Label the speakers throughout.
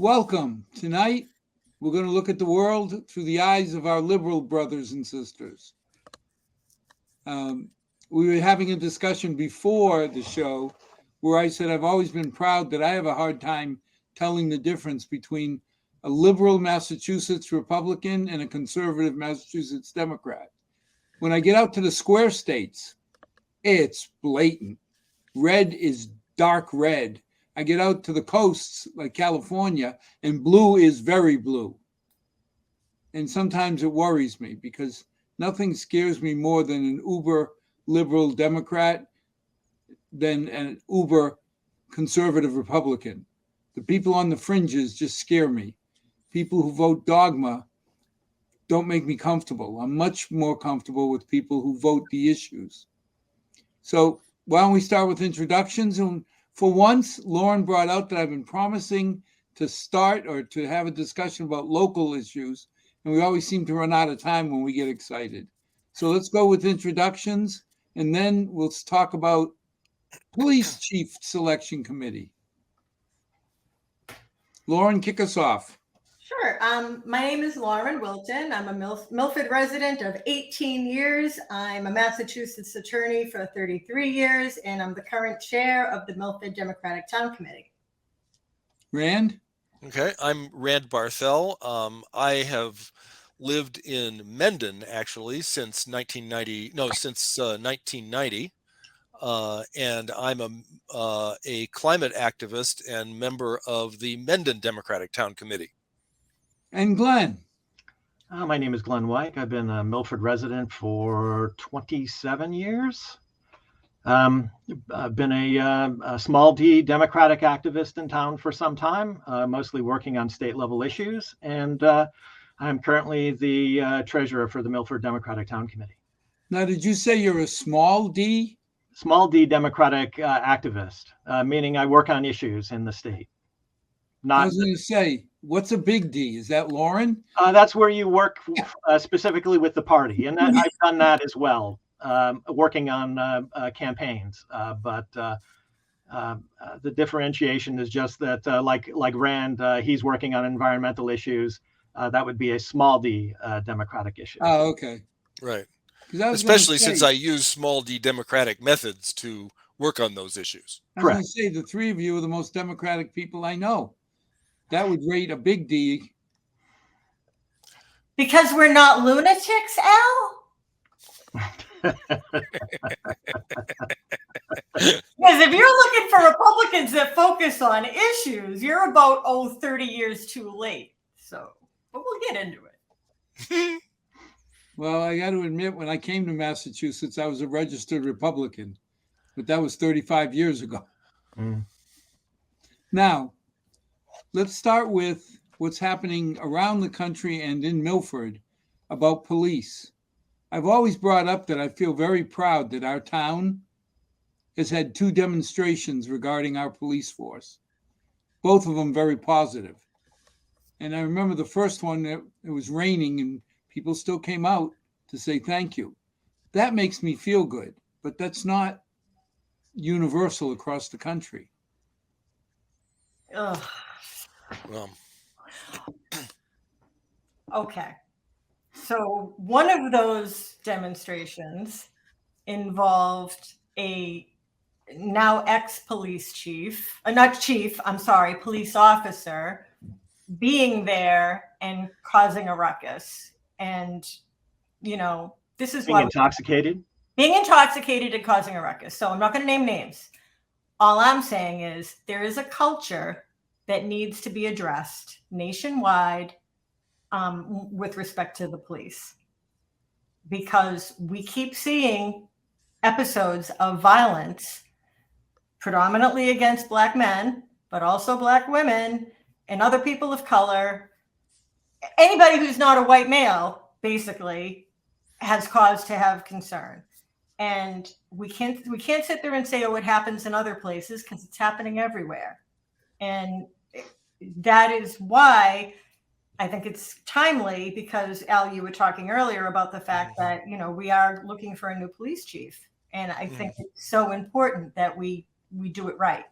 Speaker 1: Welcome. Tonight, we're going to look at the world through the eyes of our liberal brothers and sisters. Um, we were having a discussion before the show where I said I've always been proud that I have a hard time telling the difference between a liberal Massachusetts Republican and a conservative Massachusetts Democrat. When I get out to the square states, it's blatant. Red is dark red. I get out to the coasts like California, and blue is very blue. And sometimes it worries me because nothing scares me more than an uber liberal Democrat than an uber conservative Republican. The people on the fringes just scare me. People who vote dogma don't make me comfortable. I'm much more comfortable with people who vote the issues. So why don't we start with introductions? And for once, Lauren brought out that I've been promising to start or to have a discussion about local issues, and we always seem to run out of time when we get excited. So let's go with introductions, and then we'll talk about Police Chief Selection Committee. Lauren, kick us off.
Speaker 2: Sure. My name is Lauren Wilton. I'm a Milford resident of 18 years. I'm a Massachusetts attorney for 33 years, and I'm the current chair of the Milford Democratic Town Committee.
Speaker 1: Rand?
Speaker 3: Okay, I'm Rand Barthel. I have lived in Mendon actually since 1990. And I'm a climate activist and member of the Mendon Democratic Town Committee.
Speaker 1: And Glenn?
Speaker 4: My name is Glenn Wyke. I've been a Milford resident for 27 years. I've been a small d Democratic activist in town for some time, mostly working on state level issues. And I'm currently the treasurer for the Milford Democratic Town Committee.
Speaker 1: Now, did you say you're a small d?
Speaker 4: Small d Democratic activist, meaning I work on issues in the state.
Speaker 1: I was going to say, what's a big D? Is that Lauren?
Speaker 4: That's where you work specifically with the party. And I've done that as well, working on campaigns. But the differentiation is just that, like Rand, he's working on environmental issues. That would be a small d Democratic issue.
Speaker 1: Oh, okay.
Speaker 3: Right. Especially since I use small d Democratic methods to work on those issues.
Speaker 1: I was going to say, the three of you are the most Democratic people I know. That would rate a big D.
Speaker 2: Because we're not lunatics, Al? Because if you're looking for Republicans that focus on issues, you're about 30 years too late. So, but we'll get into it.
Speaker 1: Well, I got to admit, when I came to Massachusetts, I was a registered Republican, but that was 35 years ago. Now, let's start with what's happening around the country and in Milford about police. I've always brought up that I feel very proud that our town has had 2 demonstrations regarding our police force, both of them very positive. And I remember the first one, it was raining and people still came out to say thank you. That makes me feel good, but that's not universal across the country.
Speaker 2: Ugh.
Speaker 3: Well,
Speaker 2: okay. So one of those demonstrations involved a now ex-police chief, police officer being there and causing a ruckus. And, this is
Speaker 4: being intoxicated
Speaker 2: and causing a ruckus. So I'm not going to name names. All I'm saying is there is a culture that needs to be addressed nationwide with respect to the police, because we keep seeing episodes of violence predominantly against Black men, but also Black women and other people of color. Anybody who's not a white male basically has cause to have concern. And we can't sit there and say, oh, it happens in other places, because it's happening everywhere. And that is why I think it's timely, because Al, you were talking earlier about the fact that, we are looking for a new police chief. And I think it's so important that we do it right.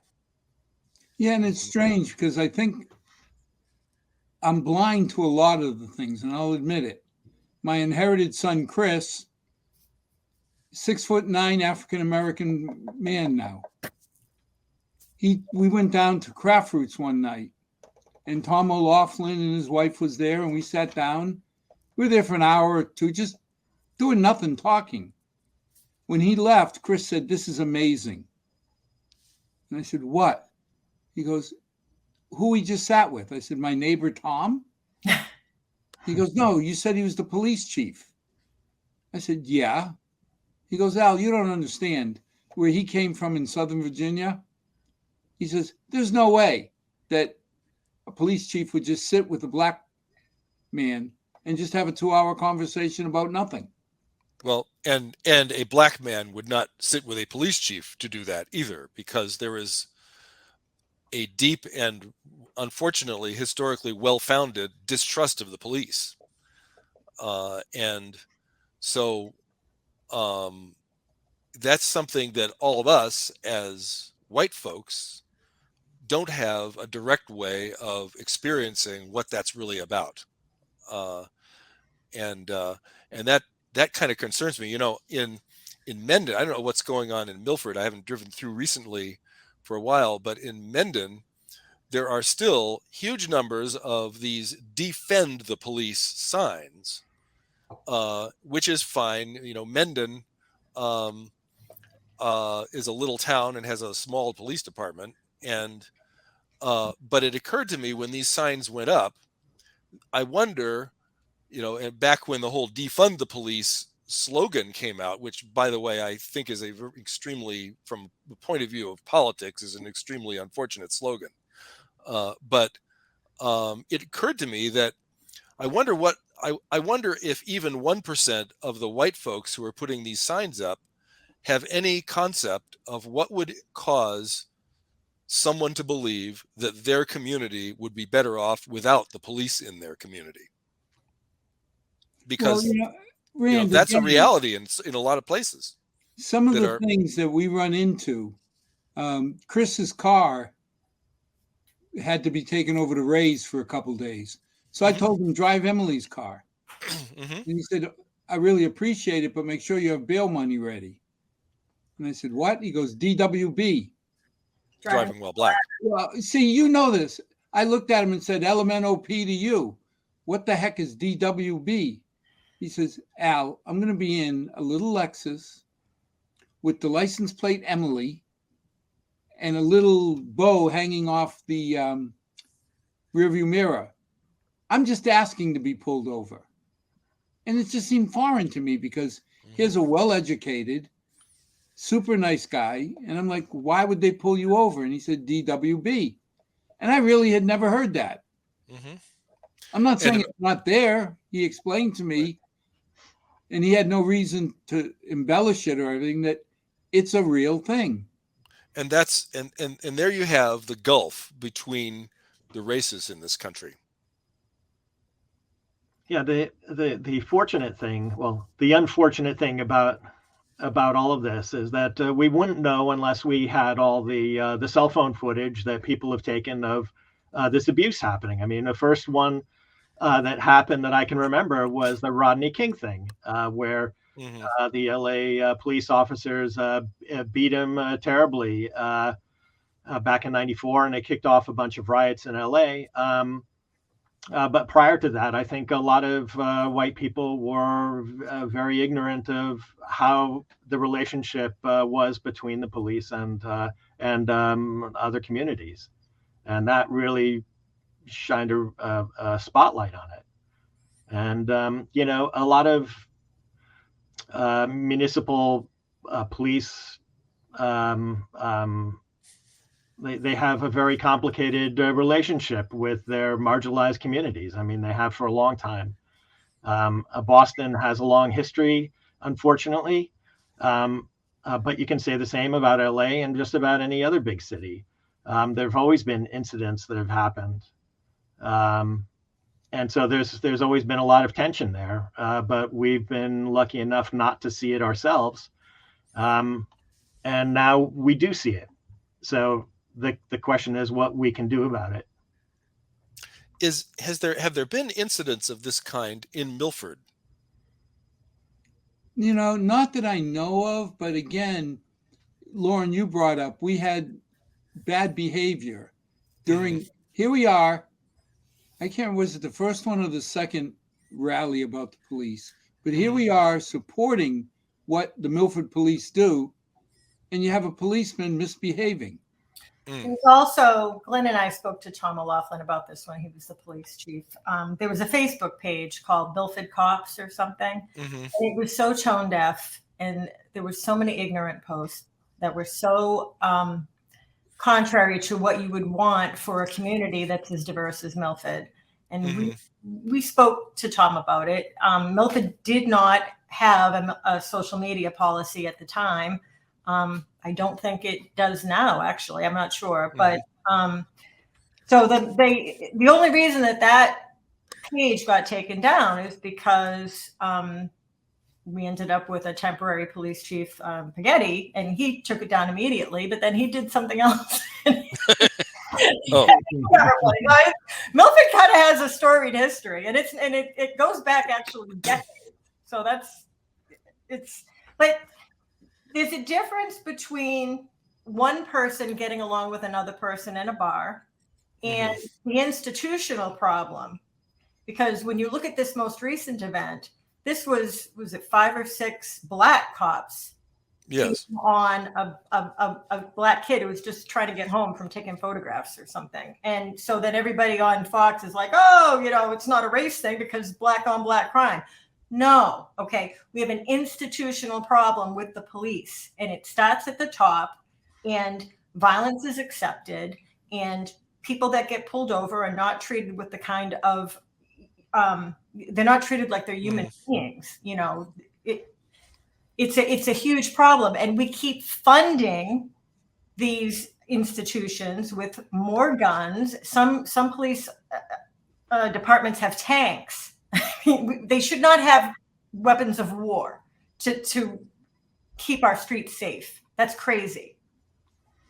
Speaker 1: Yeah, and it's strange because I think I'm blind to a lot of the things, and I'll admit it. My inherited son, Chris, 6'9" African American man now. We went down to Craft Roots one night, and Tom O'Laughlin and his wife was there, and we sat down. We were there for an hour or two, just doing nothing, talking. When he left, Chris said, "This is amazing." And I said, "What?" He goes, "Who we just sat with?" I said, "My neighbor, Tom." He goes, "No, you said he was the police chief." I said, "Yeah." He goes, "Al, you don't understand where he came from in Southern Virginia." He says, "There's no way that a police chief would just sit with a black man and just have a 2-hour conversation about nothing."
Speaker 3: Well, and a black man would not sit with a police chief to do that either, because there is a deep and unfortunately historically well-founded distrust of the police. And so that's something that all of us as white folks don't have a direct way of experiencing what that's really about. And that kind of concerns me. In Mendon, I don't know what's going on in Milford. I haven't driven through recently for a while, but in Mendon, there are still huge numbers of these defend the police signs, which is fine. Mendon is a little town and has a small police department. But it occurred to me when these signs went up, I wonder, and back when the whole defund the police slogan came out, which, by the way, I think is extremely, from the point of view of politics, is an extremely unfortunate slogan. But it occurred to me that I wonder if even 1% of the white folks who are putting these signs up have any concept of what would cause someone to believe that their community would be better off without the police in their community. Because
Speaker 1: Rand,
Speaker 3: that's
Speaker 1: again,
Speaker 3: a reality in a lot of places.
Speaker 1: Some of the things that we run into, Chris's car had to be taken over to Ray's for a couple of days. So I told him, drive Emily's car. And he said, "I really appreciate it, but make sure you have bail money ready." And I said, "What?" He goes, DWB.
Speaker 3: Driving while black.
Speaker 1: Well, see, you know this. I looked at him and said, LMNOP to you. What the heck is DWB? He says, "Al, I'm going to be in a little Lexus with the license plate Emily and a little bow hanging off the rearview mirror. I'm just asking to be pulled over." And it just seemed foreign to me because here's a well-educated, super nice guy. And I'm like, "Why would they pull you over?" And he said, DWB. And I really had never heard that. I'm not saying it's not there. He explained to me, and he had no reason to embellish it or anything, that it's a real thing.
Speaker 3: And that's and there you have the gulf between the races in this country.
Speaker 4: Yeah, the fortunate thing, well, the unfortunate thing about all of this is that we wouldn't know unless we had all the cell phone footage that people have taken of this abuse happening. I mean, the first one that happened that I can remember was the Rodney King thing, where the LA police officers beat him terribly back in '94, and they kicked off a bunch of riots in LA. But prior to that, I think a lot of white people were very ignorant of how the relationship was between the police and other communities, and that really shined a spotlight on it. And a lot of municipal police, they have a very complicated relationship with their marginalized communities. I mean, they have for a long time. Boston has a long history, unfortunately, but you can say the same about LA and just about any other big city. There have always been incidents that have happened. And so there's always been a lot of tension there, but we've been lucky enough not to see it ourselves. And now we do see it. So the question is what we can do about it.
Speaker 3: have there been incidents of this kind in Milford?
Speaker 1: Not that I know of, but again, Lauren, you brought up we had bad behavior during. Here we are. I can't remember, was it the first one or the second rally about the police? But here we are supporting what the Milford police do, and you have a policeman misbehaving.
Speaker 2: There's also, Glenn and I spoke to Tom O'Laughlin about this when he was the police chief. There was a Facebook page called Milford Cops or something. It was so tone deaf, and there were so many ignorant posts that were so contrary to what you would want for a community that's as diverse as Milford. And we spoke to Tom about it. Milford did not have a social media policy at the time. I don't think it does now, actually. I'm not sure. But so the only reason that page got taken down is because we ended up with a temporary police chief, Paghetti, and he took it down immediately, but then he did something else.
Speaker 3: Oh.
Speaker 2: Milford kind of has a storied history, and it goes back actually decades. So but there's a difference between one person getting along with another person in a bar and the institutional problem. Because when you look at this most recent event, this was it 5 or 6 black cops on a black kid who was just trying to get home from taking photographs or something. And so then everybody on Fox is like, oh, it's not a race thing because black on black crime. No. Okay. We have an institutional problem with the police, and it starts at the top, and violence is accepted, and people that get pulled over are not treated with the kind of, they're not treated like they're human beings. It's a huge problem, and we keep funding these institutions with more guns. Some police departments have tanks. They should not have weapons of war to keep our streets safe. That's crazy.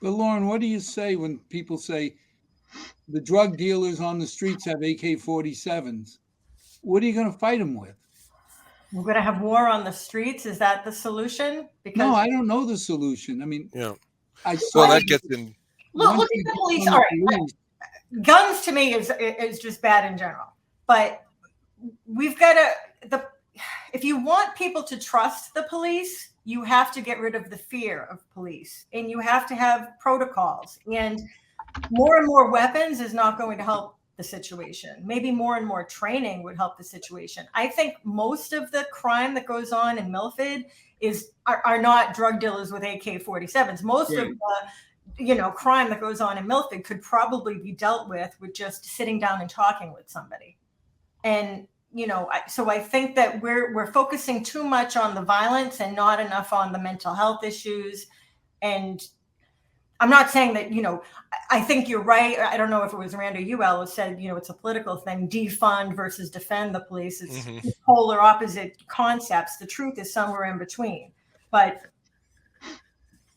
Speaker 1: But Lauren, what do you say when people say the drug dealers on the streets have AK-47s? What are you going to fight them with?
Speaker 2: We're going to have war on the streets. Is that the solution?
Speaker 1: Because no, I don't know the solution. I mean,
Speaker 3: I saw that gets in.
Speaker 2: Look at the police. All right. Guns to me is just bad in general. But we've got if you want people to trust the police, you have to get rid of the fear of police, and you have to have protocols, and more weapons is not going to help the situation. Maybe more and more training would help the situation. I think most of the crime that goes on in Milford are not drug dealers with AK-47s. Most of the crime that goes on in Milford could probably be dealt with just sitting down and talking with somebody. And so I think that we're focusing too much on the violence and not enough on the mental health issues. And I'm not saying that, I think you're right. I don't know if it was Randa Ewell who said, it's a political thing, defund versus defend the police. It's polar opposite concepts. The truth is somewhere in between. But,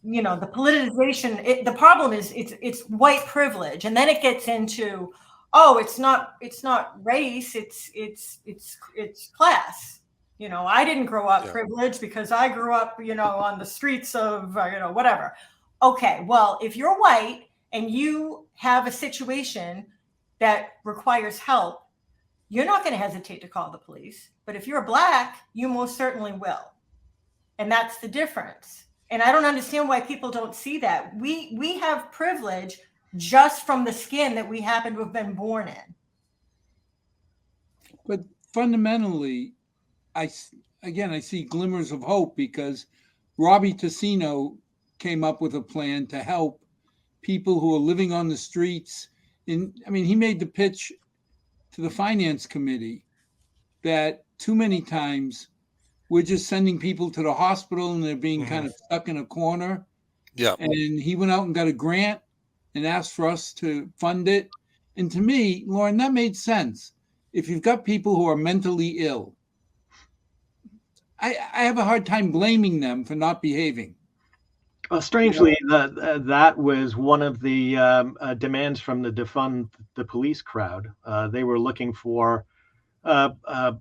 Speaker 2: the politicization, the problem is it's white privilege. And then it gets into, it's not race, it's class. I didn't grow up privileged because I grew up, on the streets of, whatever. Okay, well, if you're white and you have a situation that requires help, you're not going to hesitate to call the police. But if you're black, you most certainly will. And that's the difference. And I don't understand why people don't see that. We have privilege just from the skin that we happen to have been born in.
Speaker 1: But fundamentally, I see glimmers of hope because Robbie Tassino came up with a plan to help people who are living on the streets. He made the pitch to the finance committee that too many times we're just sending people to the hospital and they're being kind of stuck in a corner.
Speaker 3: Yeah.
Speaker 1: And he went out and got a grant and asked for us to fund it. And to me, Lauren, that made sense. If you've got people who are mentally ill, I have a hard time blaming them for not behaving.
Speaker 4: Well, strangely, that was one of the demands from the defund the police crowd. They were looking for uh, uh,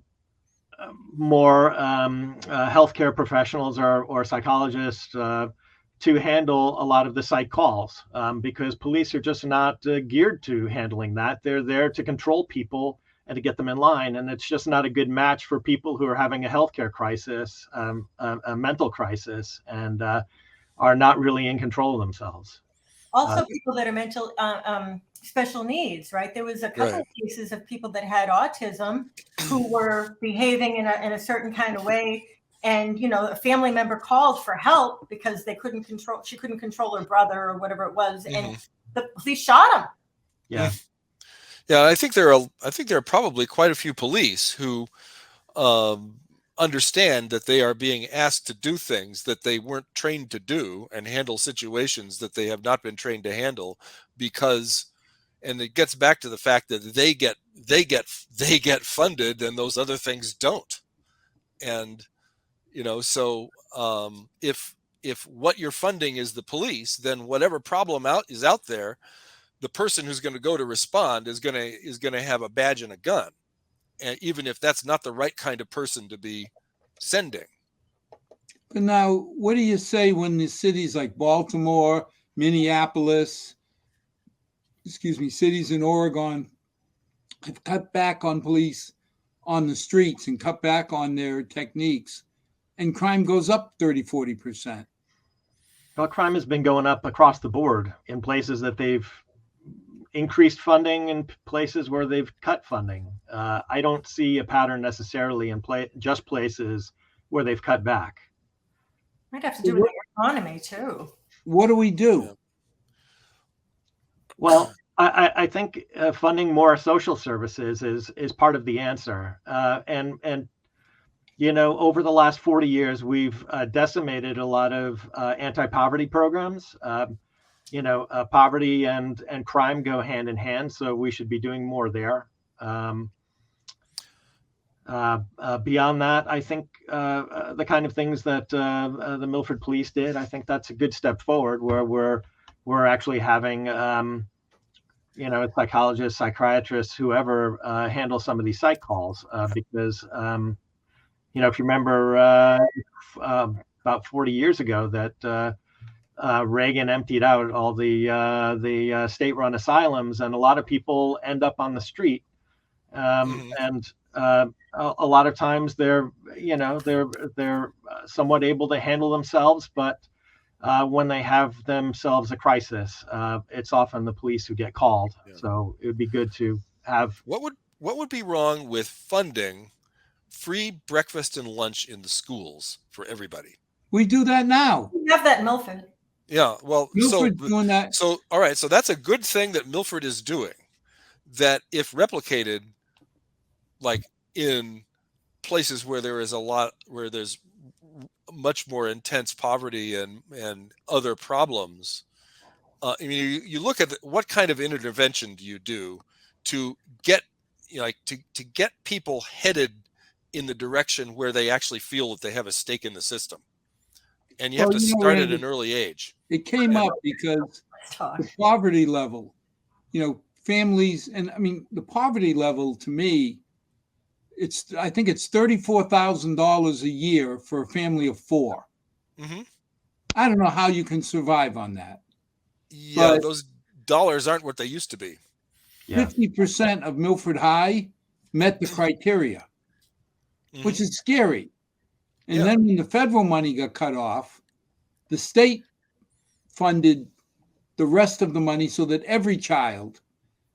Speaker 4: more healthcare professionals or psychologists to handle a lot of the psych calls because police are just not geared to handling that. They're there to control people and to get them in line. And it's just not a good match for people who are having a healthcare crisis, a mental crisis, and are not really in control of themselves.
Speaker 2: Also, people that are mental special needs, right? There was a couple of cases of people that had autism who were behaving in a certain kind of way, and a family member called for help because she couldn't control her brother or whatever it was, and the police shot him.
Speaker 4: Yeah.
Speaker 3: Yeah, I think there are probably quite a few police who understand that they are being asked to do things that they weren't trained to do and handle situations that they have not been trained to handle and it gets back to the fact that they get funded and those other things don't. And so if what you're funding is the police, then whatever problem is out there, the person who's going to go to respond is going to have a badge and a gun. And even if that's not the right kind of person to be sending.
Speaker 1: But now, what do you say when the cities like Baltimore, Minneapolis, cities in Oregon have cut back on police on the streets and cut back on their techniques, and crime goes up 30-40%?
Speaker 4: Well, crime has been going up across the board in places that they've increased funding and places where they've cut funding. I don't see a pattern necessarily in just places where they've cut back.
Speaker 2: Might have to do with the economy too.
Speaker 1: What do we do?
Speaker 4: Well, I think funding more social services is part of the answer. And over the last 40 years, we've decimated a lot of anti-poverty programs. Poverty and crime go hand in hand, so we should be doing more there. Beyond that, I think the kind of things that the Milford police did, I think that's a good step forward, where we're actually having psychologists, psychiatrists, whoever handle some of these psych calls, because if you remember about 40 years ago that Reagan emptied out all the state-run asylums, and a lot of people end up on the street. And a lot of times they're somewhat able to handle themselves, but when they have themselves a crisis, it's often the police who get called. Yeah. So it would be good to have.
Speaker 3: What would be wrong with funding free breakfast and lunch in the schools for everybody?
Speaker 1: We do that now.
Speaker 2: We have that in Milford.
Speaker 3: Yeah, well,
Speaker 1: Milford's doing that.
Speaker 3: So all right, so that's a good thing that Milford is doing. That if replicated, like in places where there's much more intense poverty and other problems, you look at what kind of intervention do you do to get to get people headed in the direction where they actually feel that they have a stake in the system, and you have to start at an early age.
Speaker 1: It came up because the poverty level, families, and the poverty level to me, I think it's $34,000 a year for a family of four.
Speaker 3: Mm-hmm.
Speaker 1: I don't know how you can survive on that.
Speaker 3: Yeah, but those dollars aren't what they used to be.
Speaker 1: 50% of Milford High met the criteria, which is scary. And then when the federal money got cut off, the state funded the rest of the money so that every child,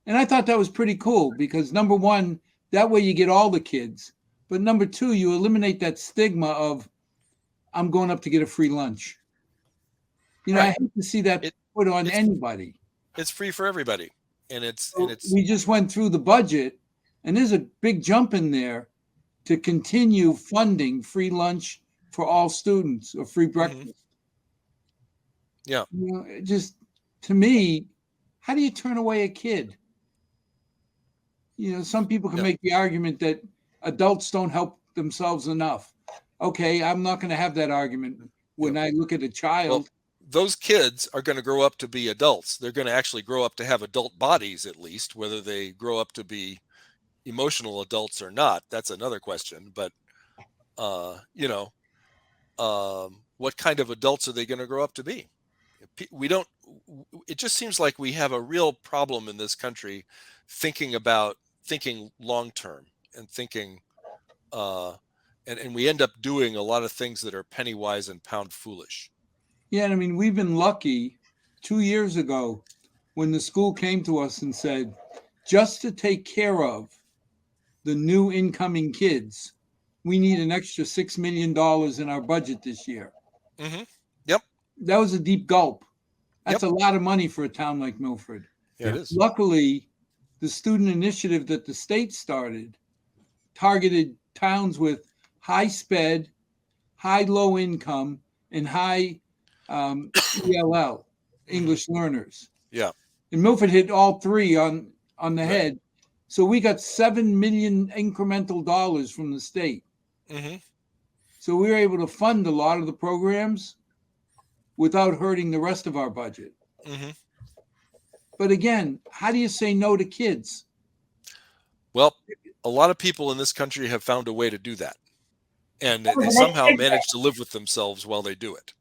Speaker 1: and I thought that was pretty cool because number one, that way you get all the kids. But number two, you eliminate that stigma of, I'm going up to get a free lunch. I hate to see that put on anybody.
Speaker 3: It's free for everybody. And
Speaker 1: we just went through the budget, and there's a big jump in there to continue funding free lunch for all students or free breakfast.
Speaker 3: Yeah.
Speaker 1: Just to me, how do you turn away a kid? Some people can make the argument that adults don't help themselves enough. Okay, I'm not going to have that argument when I look at a child.
Speaker 3: those kids are going to grow up to be adults. They're going to actually grow up to have adult bodies, at least. Whether they grow up to be emotional adults or not, that's another question. But you know, what kind of adults are they going to grow up to be? We don't. It just seems like we have a real problem in this country thinking long term and thinking, and we end up doing a lot of things that are penny wise and pound foolish.
Speaker 1: Yeah, and I mean, we've been lucky 2 years ago when the school came to us and said, just to take care of the new incoming kids, we need an extra $6 million in our budget this year.
Speaker 3: Mm-hmm. Yep.
Speaker 1: That was a deep gulp. That's
Speaker 3: Yep.
Speaker 1: a lot of money for a town like Milford.
Speaker 3: Yeah, it is.
Speaker 1: Luckily, the student initiative that the state started targeted towns with high sped, high low income, and high ELL, English learners.
Speaker 3: Yeah.
Speaker 1: And Milford hit all three on the head. So we got $7 million incremental dollars from the state.
Speaker 3: Mm-hmm.
Speaker 1: So we were able to fund a lot of the programs without hurting the rest of our budget.
Speaker 3: Mm-hmm.
Speaker 1: But again, how do you say no to kids?
Speaker 3: Well, a lot of people in this country have found a way to do that. And they somehow manage to live with themselves while they do it.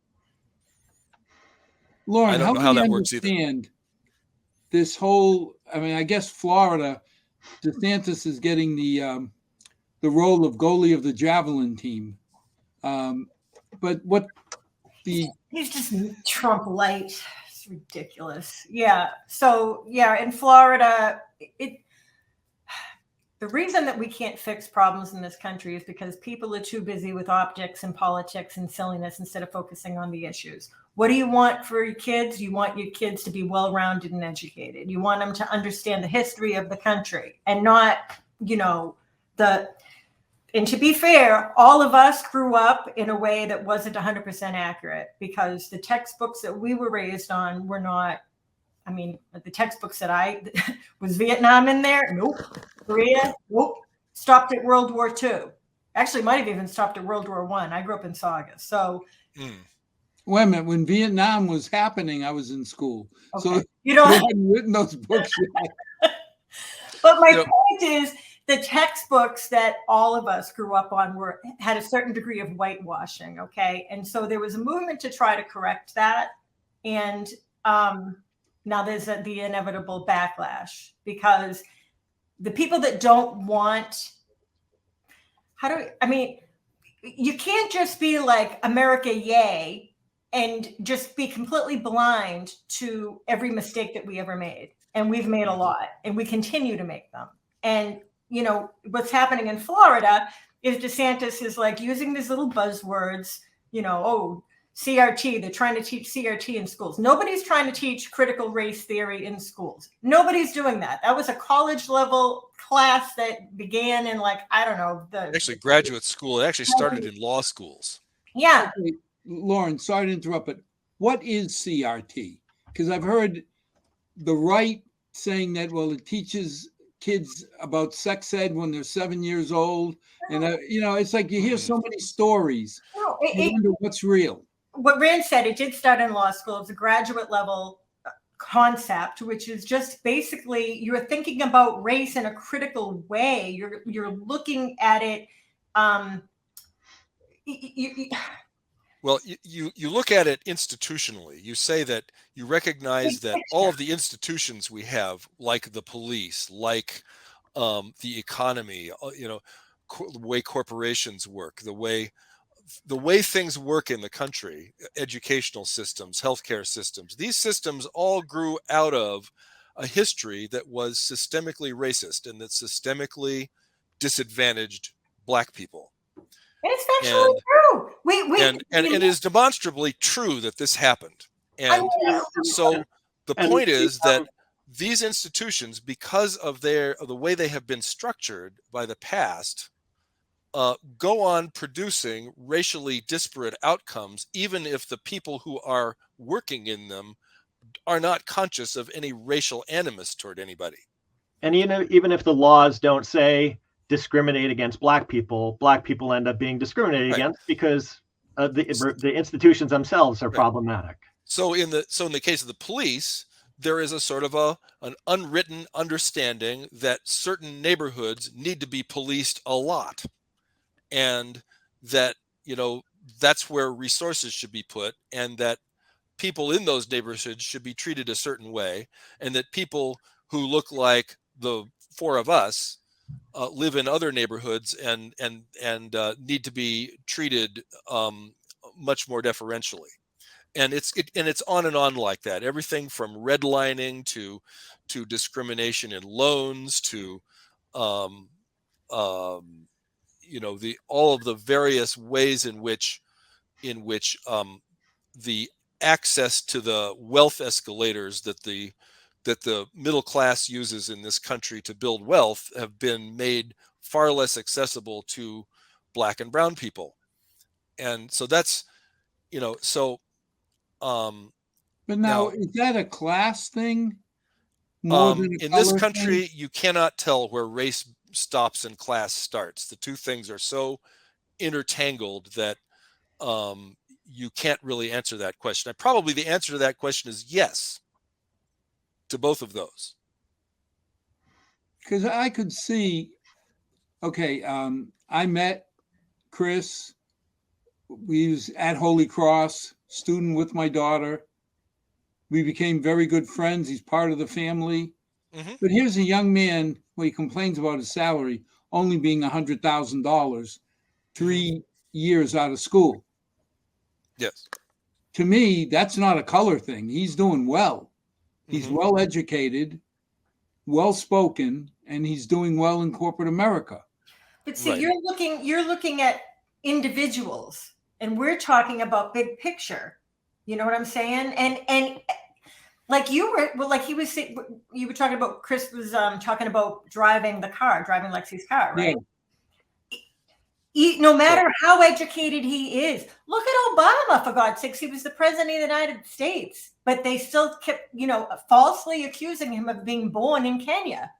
Speaker 1: Lauren,
Speaker 3: I don't
Speaker 1: how
Speaker 3: know
Speaker 1: do
Speaker 3: how
Speaker 1: you
Speaker 3: that works either.
Speaker 1: understand this whole, I mean, I guess Florida, DeSantis is getting the role of goalie of the javelin team. But what
Speaker 2: he's just Trump light. It's ridiculous. Yeah. So yeah, in Florida, the reason that we can't fix problems in this country is because people are too busy with optics and politics and silliness instead of focusing on the issues. What do you want for your kids? You want your kids to be well-rounded and educated. You want them to understand the history of the country and not, and to be fair, all of us grew up in a way that wasn't 100% accurate because the textbooks that we were raised on were not, the textbooks that was Vietnam in there? Nope. Korea? Nope. Stopped at World War II. Actually, might have even stopped at World War I. I grew up in Saugus. So,
Speaker 1: wait a minute. When Vietnam was happening, I was in school.
Speaker 2: Okay.
Speaker 1: So
Speaker 2: you don't
Speaker 1: hadn't written those books yet.
Speaker 2: But my point is, the textbooks that all of us grew up on had a certain degree of whitewashing. Okay, and so there was a movement to try to correct that, and now there's the inevitable backlash because the people that don't want, you can't just be like America, yay, and just be completely blind to every mistake that we ever made. And we've made a lot and we continue to make them. And, what's happening in Florida is DeSantis is like using these little buzzwords, CRT, they're trying to teach CRT in schools. Nobody's trying to teach critical race theory in schools. Nobody's doing that. That was a college level class that began in
Speaker 3: actually graduate school. It actually started in law schools.
Speaker 2: Yeah.
Speaker 1: Okay, Lauren, sorry to interrupt, but what is CRT? Because I've heard the right saying that, well, it teaches kids about sex ed when they're 7 years old. And, it's like you hear so many stories.
Speaker 2: No,
Speaker 1: You wonder what's real.
Speaker 2: What Rand said, it did start in law school. It's a graduate level concept, which is just basically you're thinking about race in a critical way. You're looking at it.
Speaker 3: Well, you look at it institutionally. You say that you recognize that all of the institutions we have, like the police, like the economy, the way corporations work, the way things work in the country, educational systems, healthcare systems, these systems all grew out of a history that was systemically racist and that systemically disadvantaged Black people.
Speaker 2: It's factually true.
Speaker 3: And it is demonstrably true that this happened. And so the point is that these institutions, because of the way they have been structured by the past, go on producing racially disparate outcomes, even if the people who are working in them are not conscious of any racial animus toward anybody.
Speaker 4: And even if the laws don't say discriminate against Black people end up being discriminated against because the institutions themselves are problematic.
Speaker 3: So in the case of the police, there is a sort of an unwritten understanding that certain neighborhoods need to be policed a lot, and that, that's where resources should be put, and that people in those neighborhoods should be treated a certain way, and that people who look like the four of us live in other neighborhoods and need to be treated much more deferentially. And it's on and on like that. Everything from redlining to discrimination in loans to the all of the various ways in which the access to the wealth escalators that the middle class uses in this country to build wealth have been made far less accessible to Black and brown people. And so that's, so
Speaker 1: But now, is that a class thing more than a
Speaker 3: in
Speaker 1: color
Speaker 3: this country,
Speaker 1: thing?
Speaker 3: you cannot tell where race stops and class starts. The two things are so intertangled that you can't really answer that question. Probably the answer to that question is yes to both of those.
Speaker 1: Because I could see, okay, I met Chris. We was at Holy Cross, student with my daughter. We became very good friends. He's part of the family.
Speaker 3: Mm-hmm.
Speaker 1: But here's a young man where he complains about his salary only being $100,000, 3 years out of school.
Speaker 3: Yes.
Speaker 1: To me, that's not a color thing. He's doing well. He's
Speaker 3: Mm-hmm.
Speaker 1: well educated, well spoken, and he's doing well in corporate America.
Speaker 2: But see,
Speaker 3: Right.
Speaker 2: you're looking at individuals, and we're talking about big picture. You know what I'm saying? And like you were talking about, Chris was talking about driving Lexi's car, right? No matter how educated he is, look at Obama, for God's sakes. He was the president of the United States, but they still kept, falsely accusing him of being born in Kenya.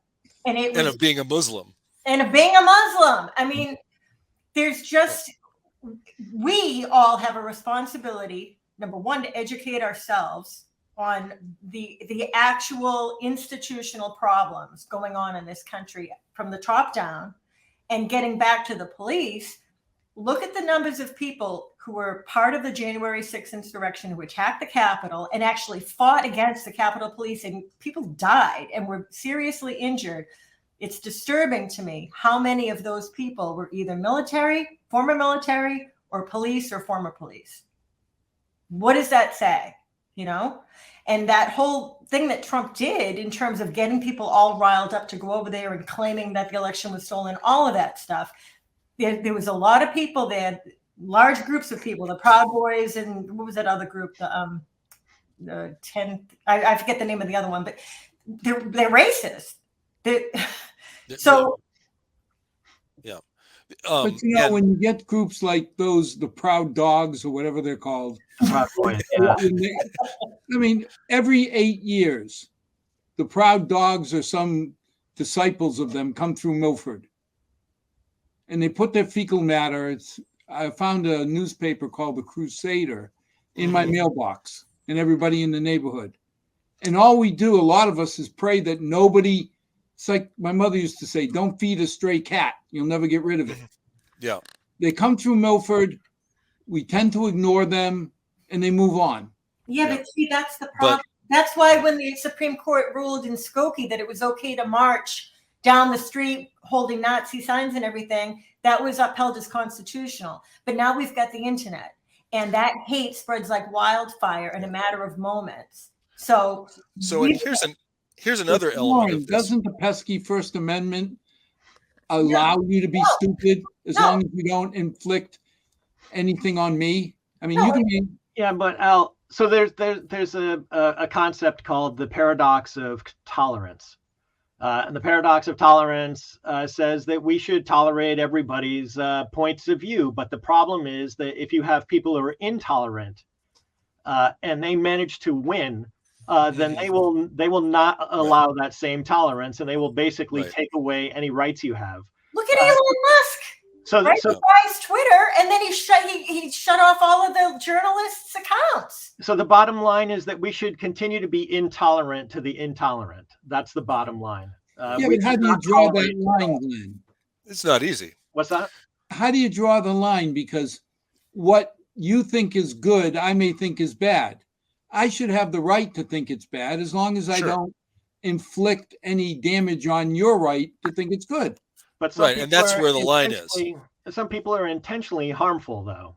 Speaker 2: And of
Speaker 3: being a Muslim.
Speaker 2: I mean, there's just, we all have a responsibility, number one, to educate ourselves on the actual institutional problems going on in this country from the top down. And getting back to the police, look at the numbers of people who were part of the January 6th insurrection, who attacked the Capitol and actually fought against the Capitol Police, and people died and were seriously injured. It's disturbing to me how many of those people were either military, former military, or police or former police. What does that say? And that whole thing that Trump did in terms of getting people all riled up to go over there and claiming that the election was stolen, all of that stuff. There was a lot of people there, large groups of people, the Proud Boys, and what was that other group? The 10, I forget the name of the other one, but they're racist. So.
Speaker 3: Yeah.
Speaker 1: But when you get groups like those, the Proud Dogs or whatever they're called,
Speaker 4: Proud Boys, yeah.
Speaker 1: I mean, every 8 years, the Proud Dogs or some disciples of them come through Milford, and they put their fecal matter. I found a newspaper called The Crusader in my mailbox, and everybody in the neighborhood. And all we do, a lot of us, is pray that nobody. It's like my mother used to say, don't feed a stray cat. You'll never get rid of it.
Speaker 3: Yeah.
Speaker 1: They come through Milford. We tend to ignore them, and they move on.
Speaker 2: Yeah, but see, that's the problem. That's why when the Supreme Court ruled in Skokie that it was okay to march down the street holding Nazi signs and everything, that was upheld as constitutional. But now we've got the internet, and that hate spreads like wildfire in a matter of moments. So
Speaker 3: here's another element of this.
Speaker 1: Doesn't the pesky First Amendment allow you to be stupid as long as you don't inflict anything on me? I mean, you can be.
Speaker 4: Yeah, but Al, so there's a concept called the paradox of tolerance. And the paradox of tolerance says that we should tolerate everybody's points of view. But the problem is that if you have people who are intolerant and they manage to win, then they will not allow that same tolerance, and they will basically take away any rights you have.
Speaker 2: Look at Elon Musk. Right?
Speaker 4: so
Speaker 2: He buys Twitter, and then he shut off all of the journalists' accounts.
Speaker 4: So the bottom line is that we should continue to be intolerant to the intolerant. That's the bottom line.
Speaker 1: Yeah,
Speaker 4: We
Speaker 1: but how
Speaker 4: should
Speaker 1: do you
Speaker 4: not
Speaker 1: draw that
Speaker 4: tolerate-
Speaker 1: line, Glenn?
Speaker 3: It's not easy.
Speaker 4: What's that?
Speaker 1: How do you draw the line? Because what you think is good, I may think is bad. I should have the right to think it's bad as long as I
Speaker 3: Sure.
Speaker 1: don't inflict any damage on your right to think it's good.
Speaker 4: But some
Speaker 3: Right, and
Speaker 4: people
Speaker 3: that's
Speaker 4: are
Speaker 3: where the line is.
Speaker 4: intentionally- Some people are intentionally harmful, though.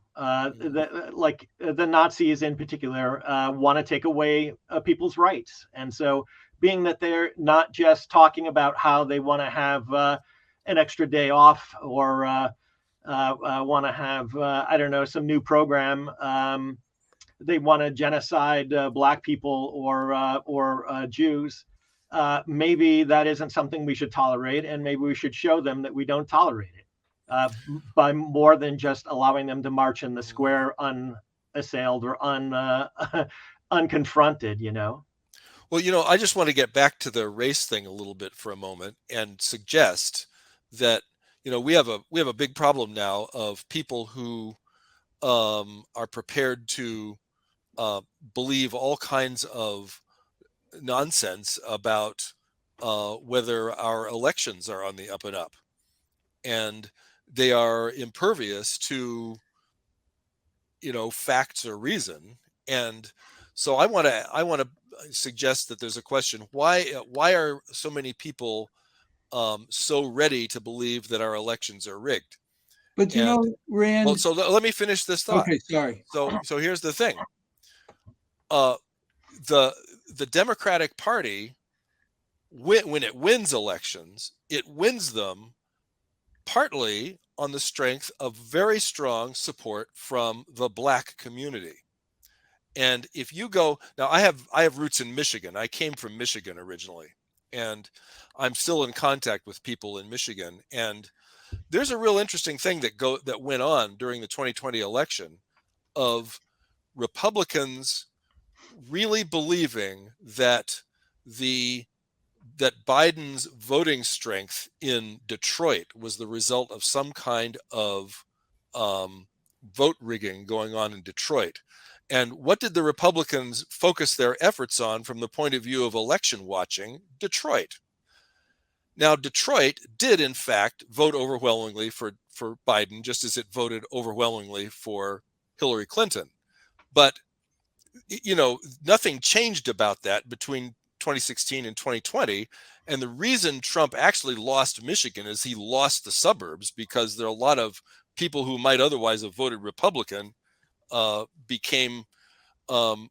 Speaker 4: Like the Nazis in particular want to take away people's rights. And so being that they're not just talking about how they want to have an extra day off or want to have, I don't know, some new program. They want to genocide Black people or Jews. Maybe that isn't something we should tolerate, and maybe we should show them that we don't tolerate it by more than just allowing them to march in the square unassailed or unconfronted, you know?
Speaker 3: Well, I just want to get back to the race thing a little bit for a moment and suggest that, we have a big problem now of people who are prepared to believe all kinds of nonsense about whether our elections are on the up and up, and they are impervious to facts or reason. And so I want to suggest that there's a question: why are so many people so ready to believe that our elections are rigged?
Speaker 1: But Rand.
Speaker 3: Well, so let me finish this thought.
Speaker 1: Okay, sorry.
Speaker 3: So here's the thing. The Democratic Party, when it wins elections, it wins them partly on the strength of very strong support from the Black community. And if you go now, I have roots in Michigan. I came from Michigan originally, and I'm still in contact with people in Michigan. And there's a real interesting thing that went on during the 2020 election of Republicans really believing that Biden's voting strength in Detroit was the result of some kind of vote rigging going on in Detroit. And what did the Republicans focus their efforts on from the point of view of election watching? Detroit. Now, Detroit did, in fact, vote overwhelmingly for Biden, just as it voted overwhelmingly for Hillary Clinton. But, nothing changed about that between 2016 and 2020. And the reason Trump actually lost Michigan is he lost the suburbs, because there are a lot of people who might otherwise have voted Republican became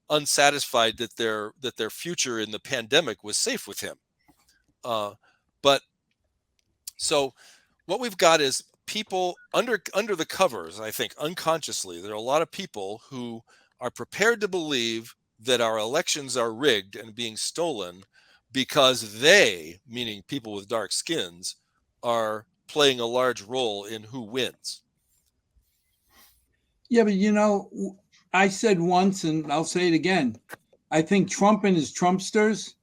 Speaker 3: unsatisfied that their future in the pandemic was safe with him. But so what we've got is people under the covers. I think unconsciously there are a lot of people who are prepared to believe that our elections are rigged and being stolen because they, meaning people with dark skins, are playing a large role in who wins.
Speaker 1: Yeah, but I said once, and I'll say it again, I think Trump and his Trumpsters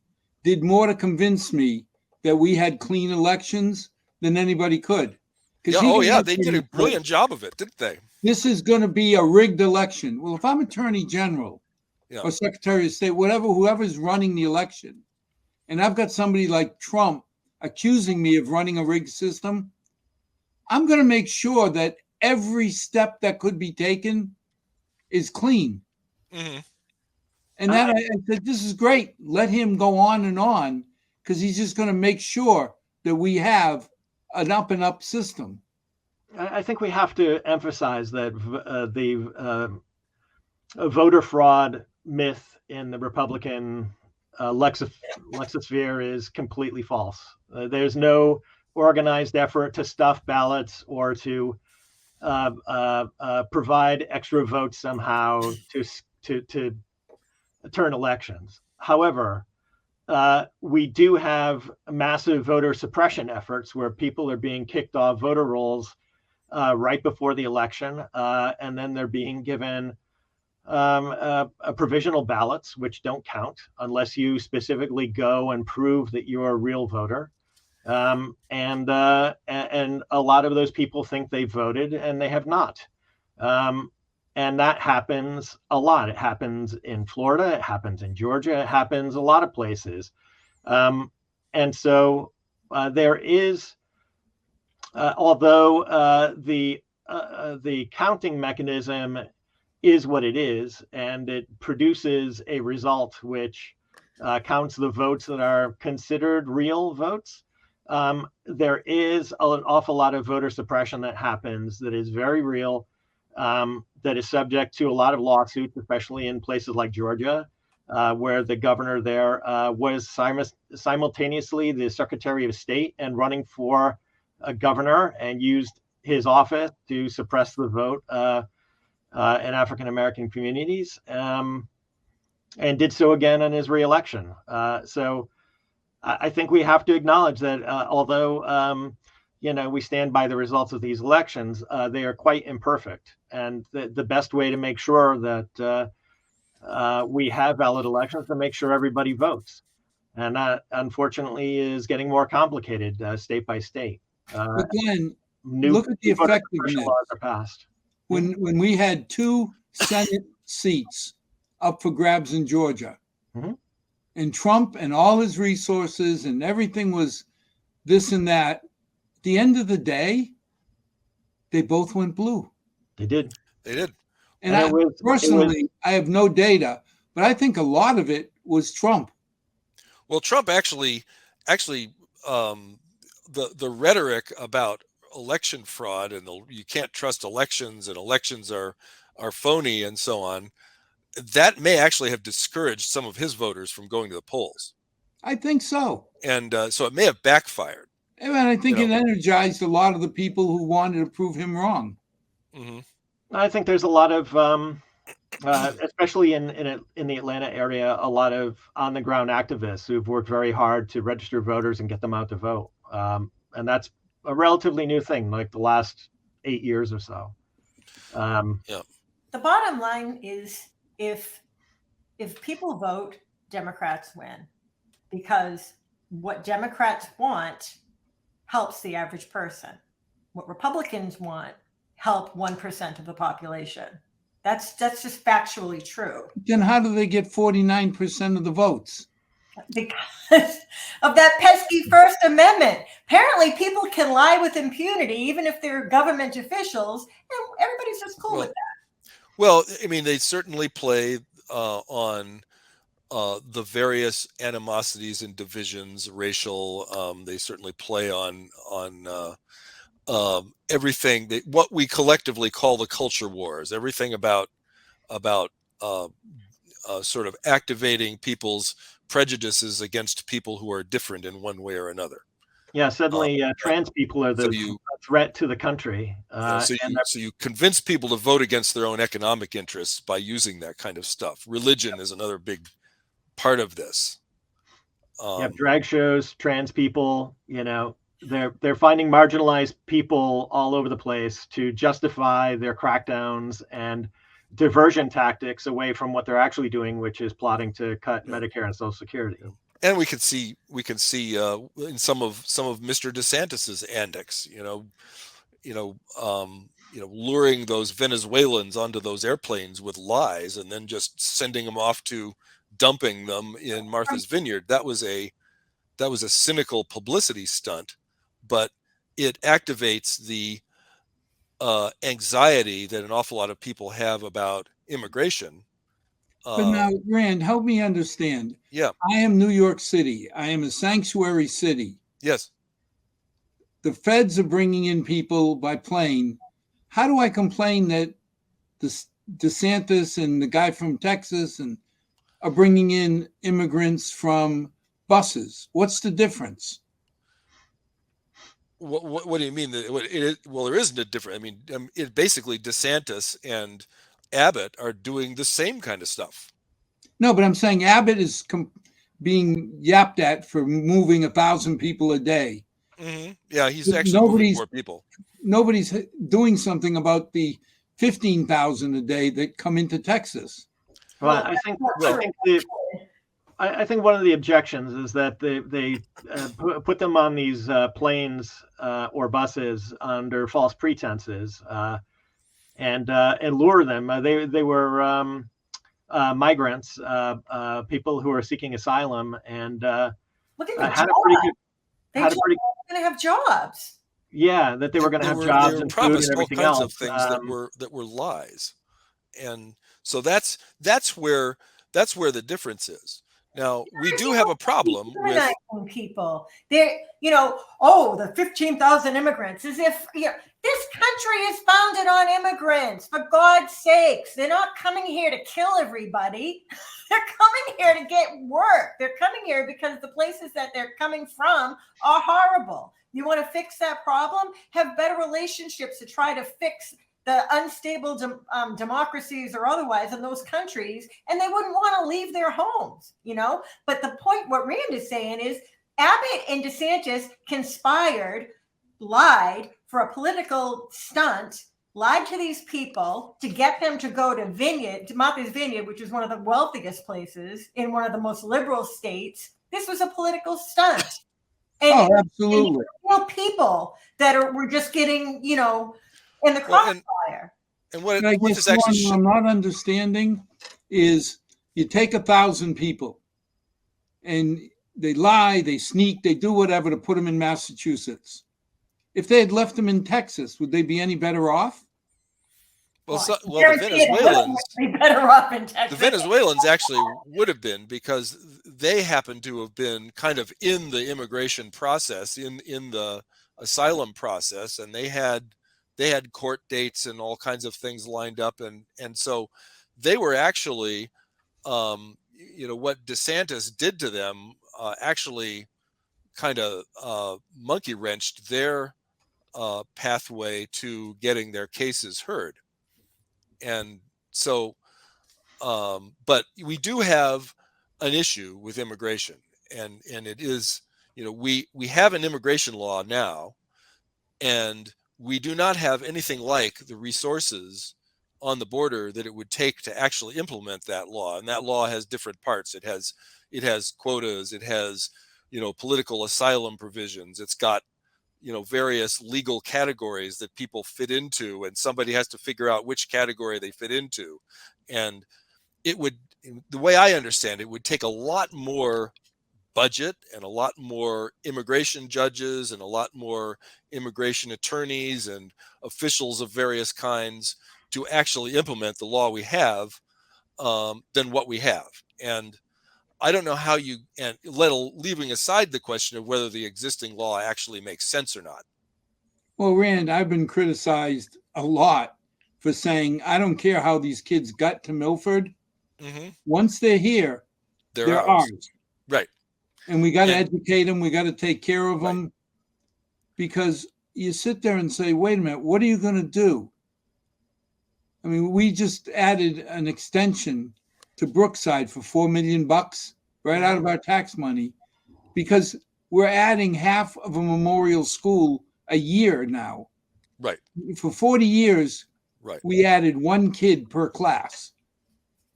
Speaker 1: did more to convince me that we had clean elections than anybody could.
Speaker 3: They did a brilliant job of it, didn't they?
Speaker 1: This is going to be a rigged election. Well, if I'm Attorney General or Secretary of State, whoever's running the election, and I've got somebody like Trump accusing me of running a rigged system, I'm going to make sure that every step that could be taken is clean.
Speaker 3: Mm-hmm.
Speaker 1: And then I said, this is great. Let him go on, because he's just going to make sure that we have an up and up system.
Speaker 4: I think we have to emphasize that the voter fraud myth in the Republican lexisphere is completely false. There's no organized effort to stuff ballots or to provide extra votes somehow to turn elections. However, we do have massive voter suppression efforts where people are being kicked off voter rolls right before the election, and then they're being given provisional ballots, which don't count unless you specifically go and prove that you're a real voter. And a lot of those people think they voted and they have not. And that happens a lot. It happens in Florida. It happens in Georgia. It happens a lot of places. And so there is, although the counting mechanism is what it is, and it produces a result which counts the votes that are considered real votes. There is an awful lot of voter suppression that happens that is very real, that is subject to a lot of lawsuits, especially in places like Georgia, where the governor there was simultaneously the Secretary of State and running for a governor, and used his office to suppress the vote in African American communities, and did so again in his reelection. So I think we have to acknowledge that although we stand by the results of these elections, they are quite imperfect, and the best way to make sure that we have valid elections is to make sure everybody votes, and that unfortunately is getting more complicated state by state.
Speaker 1: But Glenn, look at the effectiveness.
Speaker 4: Laws are passed.
Speaker 1: When we had 2 Senate seats up for grabs in Georgia, and Trump and all his resources and everything was this and that, at the end of the day, they both went blue.
Speaker 4: They did.
Speaker 1: And I have no data, but I think a lot of it was Trump.
Speaker 3: Well, Trump actually, the rhetoric about election fraud and you can't trust elections and elections are phony and so on, that may actually have discouraged some of his voters from going to the polls.
Speaker 1: I think so.
Speaker 3: And so it may have backfired.
Speaker 1: And I think it energized a lot of the people who wanted to prove him wrong.
Speaker 3: Mm-hmm.
Speaker 4: I think there's a lot of, especially in the Atlanta area, a lot of on the ground activists who've worked very hard to register voters and get them out to vote. And that's a relatively new thing, like the last 8 years or so.
Speaker 2: The bottom line is if people vote, Democrats win, because what Democrats want helps the average person. What Republicans want help 1% of the population. That's just factually true.
Speaker 1: Then how do they get 49% of the votes?
Speaker 2: Because of that pesky First Amendment. Apparently people can lie with impunity, even if they're government officials, and everybody's just cool with that.
Speaker 3: Well, I mean, they certainly play on the various animosities and divisions, racial. They certainly play on everything what we collectively call the culture wars. Everything about sort of activating people's prejudices against people who are different in one way or another.
Speaker 4: Yeah, suddenly trans people are the threat to the country.
Speaker 3: So you convince people to vote against their own economic interests by using that kind of stuff. Religion is another big part of this.
Speaker 4: You have drag shows, trans people, they're finding marginalized people all over the place to justify their crackdowns and diversion tactics away from what they're actually doing, which is plotting to cut Medicare and Social Security.
Speaker 3: And we can see in some of Mr. DeSantis's antics, luring those Venezuelans onto those airplanes with lies and then just sending them off to dumping them in Martha's Vineyard. That was a cynical publicity stunt, but it activates the anxiety that an awful lot of people have about immigration.
Speaker 1: But now, Rand, help me understand.
Speaker 3: Yeah.
Speaker 1: I am New York City. I am a sanctuary city.
Speaker 3: Yes.
Speaker 1: The feds are bringing in people by plane. How do I complain that the DeSantis and the guy from Texas are bringing in immigrants from buses? What's the difference?
Speaker 3: What do you mean? Well, there isn't a difference. I mean, it basically DeSantis and Abbott are doing the same kind of stuff.
Speaker 1: No, but I'm saying Abbott is being yapped at for moving 1,000 people a day.
Speaker 3: Mm-hmm. Yeah, he's actually moving more people.
Speaker 1: Nobody's doing something about the 15,000 a day that come into Texas.
Speaker 4: Well, I think one of the objections is that they put them on these planes or buses under false pretenses and lure them. They were migrants, people who are seeking asylum, and
Speaker 2: Look at the
Speaker 4: had a
Speaker 2: jobs.
Speaker 4: pretty good.
Speaker 2: They
Speaker 4: Had a
Speaker 2: told
Speaker 4: pretty,
Speaker 2: them they were going to have jobs.
Speaker 4: yeah, that they were going to have jobs and food and everything
Speaker 3: all kinds
Speaker 4: else.
Speaker 3: of things that were lies, and so that's where the difference is. Now we do have a problem with
Speaker 2: people. They're, oh, the 15,000 immigrants, as if this country is founded on immigrants. For God's sakes, they're not coming here to kill everybody. They're coming here to get work. They're coming here because the places that they're coming from are horrible. You want to fix that problem? Have better relationships to try to fix the unstable democracies or otherwise in those countries, and they wouldn't want to leave their homes, But the point, what Rand is saying is, Abbott and DeSantis conspired, lied for a political stunt, lied to these people to get them to go to Martha's Vineyard, which is one of the wealthiest places in one of the most liberal states. This was a political stunt. And,
Speaker 1: absolutely.
Speaker 2: And people that were just getting, in the crossfire.
Speaker 3: And what
Speaker 1: I
Speaker 3: this actually
Speaker 1: I'm not understanding is you take 1,000 people and they lie, they sneak, they do whatever to put them in Massachusetts. If they had left them in Texas, would they be any better off?
Speaker 3: The Venezuelans
Speaker 2: be better off in Texas.
Speaker 3: The Venezuelans actually would have been, because they happened to have been kind of in the immigration process, in the asylum process, and they had court dates and all kinds of things lined up, and so they were actually, what DeSantis did to them actually kind of monkey wrenched their pathway to getting their cases heard. And so, but we do have an issue with immigration, and it is, we have an immigration law now, and we do not have anything like the resources on the border that it would take to actually implement that law. And that law has different parts. It has quotas. It has, political asylum provisions. It's got, various legal categories that people fit into, and somebody has to figure out which category they fit into. And it would, the way I understand it, would take a lot more budget and a lot more immigration judges and a lot more immigration attorneys and officials of various kinds to actually implement the law we have than what we have. And I don't know how you, and leaving aside the question of whether the existing law actually makes sense or not.
Speaker 1: Well, Rand, I've been criticized a lot for saying, I don't care how these kids got to Milford. Mm-hmm. Once they're here, they're ours.
Speaker 3: Right.
Speaker 1: And we got to educate them. We got to take care of them. Because you sit there and say, wait a minute, what are you going to do? I mean, we just added an extension to Brookside for $4 million right out of our tax money, because we're adding half of a memorial school a year now.
Speaker 3: Right.
Speaker 1: For 40 years, we added one kid per class.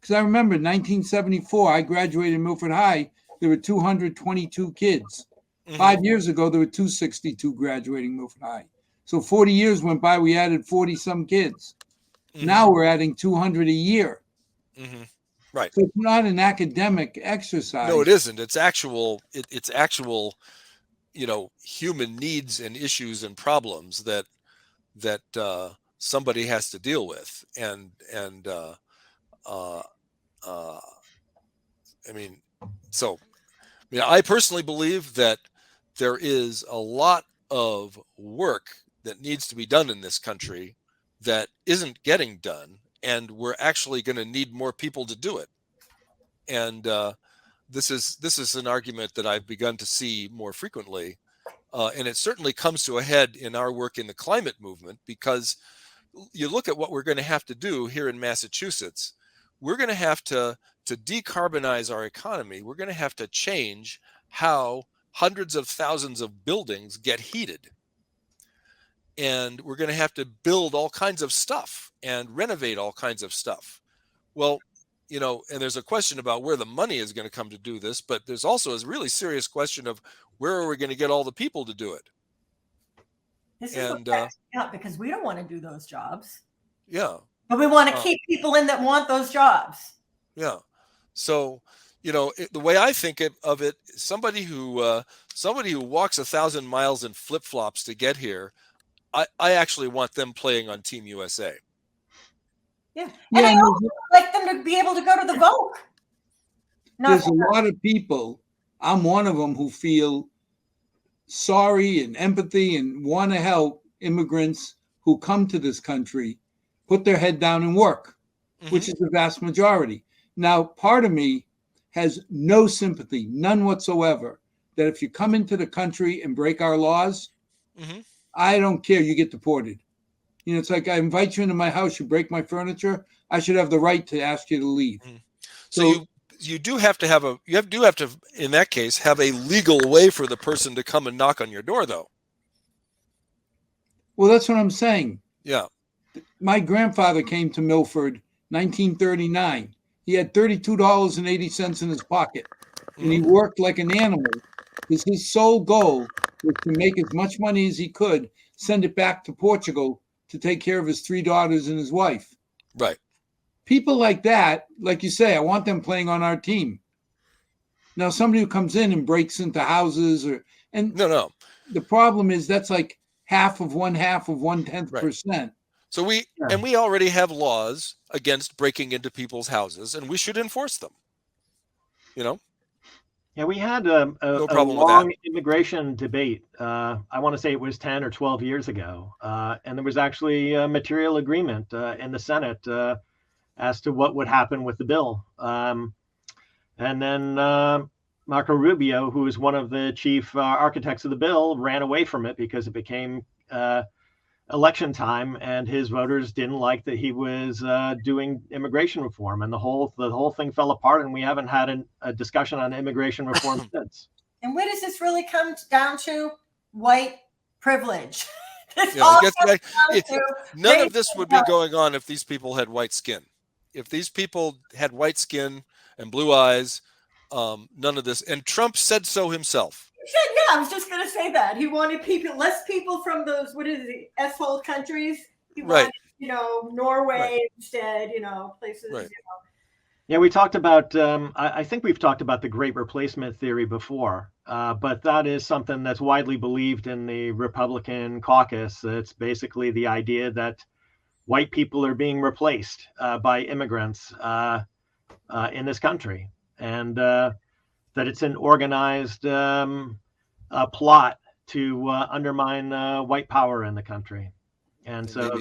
Speaker 1: Because I remember in 1974, I graduated Milford High, there were 222 kids. Mm-hmm. 5 years ago, there were 262 graduating Milford High. So 40 years went by, we added 40-some kids. Mm-hmm. Now we're adding 200 a year.
Speaker 3: Mm-hmm. Right.
Speaker 1: So it's not an academic exercise.
Speaker 3: No, it isn't. It's actual, human needs and issues and problems that somebody has to deal with. I personally believe that there is a lot of work that needs to be done in this country that isn't getting done, and we're actually going to need more people to do it. And this is an argument that I've begun to see more frequently, and it certainly comes to a head in our work in the climate movement, because you look at what we're going to have to do here in Massachusetts. We're going to have to decarbonize our economy. We're going to have to change how hundreds of thousands of buildings get heated. And we're going to have to build all kinds of stuff and renovate all kinds of stuff. Well, and there's a question about where the money is going to come to do this, but there's also a really serious question of where are we going to get all the people to do it?
Speaker 2: This is what cracks me up, because we don't want to do those jobs.
Speaker 3: Yeah.
Speaker 2: But we want to keep people in that want those jobs.
Speaker 3: Yeah. So, the way I think of it, somebody who walks 1,000 miles in flip flops to get here, I actually want them playing on Team USA.
Speaker 2: Yeah. And I also like them to be able to go to the vote.
Speaker 1: There's a lot of people, I'm one of them, who feel sorry and empathy and want to help immigrants who come to this country put their head down and work, which is the vast majority. Now, part of me has no sympathy, none whatsoever, that if you come into the country and break our laws, I don't care, you get deported. It's like I invite you into my house, you break my furniture, I should have the right to ask you to leave.
Speaker 3: So you do have to in that case have a legal way for the person to come and knock on your door, though.
Speaker 1: Well, that's what I'm saying.
Speaker 3: Yeah.
Speaker 1: My grandfather came to Milford 1939. He had $32.80 in his pocket, and he worked like an animal, because his sole goal was to make as much money as he could, send it back to Portugal to take care of his 3 daughters and his wife.
Speaker 3: Right.
Speaker 1: People like that, like you say, I want them playing on our team. Now, somebody who comes in and breaks into houses,
Speaker 3: no.
Speaker 1: The problem is that's like half of 0.1%.
Speaker 3: So we already have laws against breaking into people's houses, and we should enforce them.
Speaker 4: Yeah, we had a long immigration debate. I want to say it was 10 or 12 years ago. And there was actually a material agreement in the Senate as to what would happen with the bill. And then Marco Rubio, who is one of the chief architects of the bill, ran away from it because it became election time, and his voters didn't like that he was doing immigration reform, and the whole thing fell apart, and we haven't had a discussion on immigration reform since.
Speaker 2: And where does this really come down to? White privilege.
Speaker 3: None of this would be going on if these people had white skin. If these people had white skin and blue eyes, none of this. And Trump said so himself.
Speaker 2: Yeah, I was just going to say that. He wanted less people from those, S-hole countries. He wanted, Norway instead, places,
Speaker 3: Right.
Speaker 4: Yeah, we talked about, I think we've talked about the great replacement theory before, but that is something that's widely believed in the Republican caucus. It's basically the idea that white people are being replaced by immigrants in this country, and that it's an organized plot to undermine white power in the country. And so